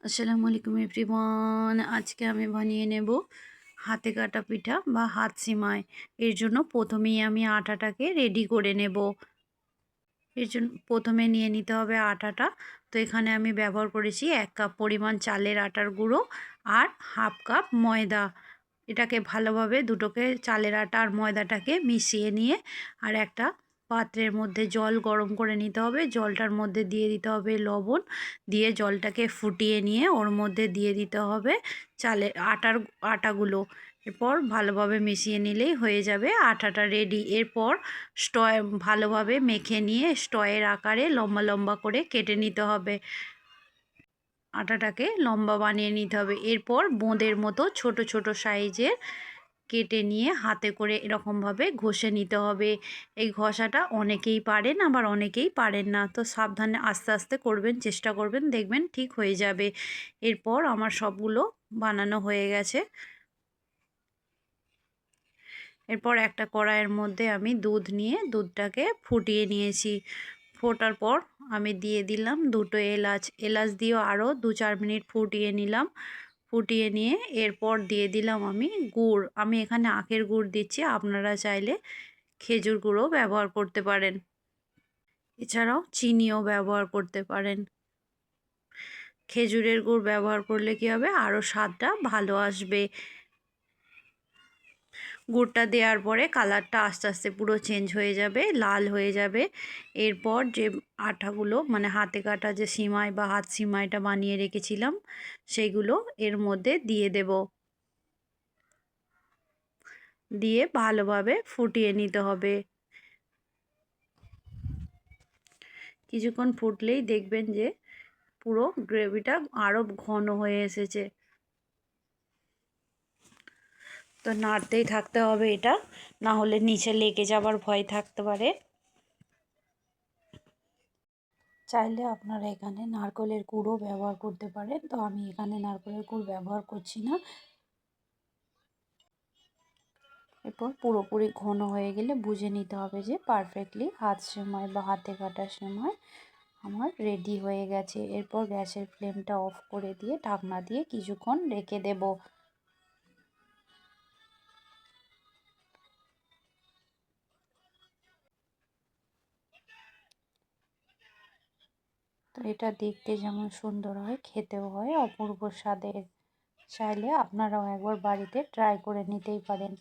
আসসালামু আলাইকুম এভরিওয়ান। আজকে আমি বানিয়ে নেব হাতে কাটা পিঠা বা হাত সিমাই। এর জন্য প্রথমেই আমি আটাটাকে রেডি করে নেব। এর জন্য প্রথমে নিয়ে নিতে হবে আটাটা। তো এখানে আমি ব্যবহার করেছি 1 কাপ পরিমাণ চালের আটার গুঁড়ো আর হাফ কাপ ময়দা। এটাকে ভালোভাবে দুটোকে চালের আটা আর ময়দাটাকে মিশিয়ে নিয়ে আর একটা পাত্রের মধ্যে জল গরম করে নিতে হবে। জলটার মধ্যে দিয়ে দিতে হবে লবণ, দিয়ে জলটাকে ফুটিয়ে নিয়ে ওর মধ্যে দিয়ে দিতে হবে আটাগুলো। এরপর ভালোভাবে মিশিয়ে নিলেই হয়ে যাবে আটাটা রেডি। এরপর স্টয় ভালোভাবে মেখে নিয়ে স্টয়ের আকারে লম্বা লম্বা করে কেটে নিতে হবে। আটাটাকে লম্বা বানিয়ে নিতে হবে। এরপর বোঁদের মতো ছোট ছোট সাইজের কেটে নিয়ে হাতে করে এরকমভাবে ঘষে নিতে হবে। এই ঘষাটা অনেকেই পারেন আবার অনেকেই পারেন না, তো সাবধানে আস্তে আস্তে করবেন, চেষ্টা করবেন, দেখবেন ঠিক হয়ে যাবে। এরপর আমার সবগুলো বানানো হয়ে গেছে। এরপর একটা কড়াইয়ের মধ্যে আমি দুধ নিয়ে দুধটাকে ফুটিয়ে নিয়েছি। ফোটার পর আমি দিয়ে দিলাম দুটো এলাচ দিয়েও আরও 2-4 মিনিট ফুটিয়ে নিলাম। ফুটিয়ে নিয়ে এরপর দিয়ে দিলাম আমি গুড়। আমি এখানে আখের গুড় দিচ্ছি, আপনারা চাইলে খেজুর গুঁড়ও ব্যবহার করতে পারেন, এছাড়াও চিনিও ব্যবহার করতে পারেন। খেজুরের গুড় ব্যবহার করলে কী হবে, আরও স্বাদটা ভালো আসবে। গুড়টা দেওয়ার পরে কালারটা আস্তে আস্তে পুরো চেঞ্জ হয়ে যাবে, লাল হয়ে যাবে। এরপর যে আটাগুলো মানে হাতে কাটা যে সিমাই বা হাত সিমাইটা বানিয়ে রেখেছিলাম সেগুলো এর মধ্যে দিয়ে দেব। দিয়ে ভালোভাবে ফুটিয়ে নিতে হবে। কিছুক্ষণ ফুটলেই দেখবেন যে পুরো গ্রেভিটা আরও ঘন হয়ে এসেছে। তো নাড়তেই থাকতে হবে এটা, না হলে নিচে লেগে যাবার ভয় থাকতে পারে। চাইলে আপনারা এখানে নারকেলের গুঁড়ো ব্যবহার করতে পারেন, তো আমি এখানে নারকেলের গুড় ব্যবহার করছি না। এরপর পুরোপুরি ঘন হয়ে গেলে বুঝে নিতে হবে যে পারফেক্টলি হাত সেমাই বা হাতে কাটা সেমাই আমার রেডি হয়ে গেছে। এরপর গ্যাসের ফ্লেমটা অফ করে দিয়ে ঢাকনা দিয়ে কিছুক্ষণ রেখে দেব। তো এটা দেখতে যেমন সুন্দর হয়, খেতেও হয় অপূর্ব স্বাদের। চাইলে আপনারাও একবার বাড়িতে ট্রাই করে নিতেই পারেন।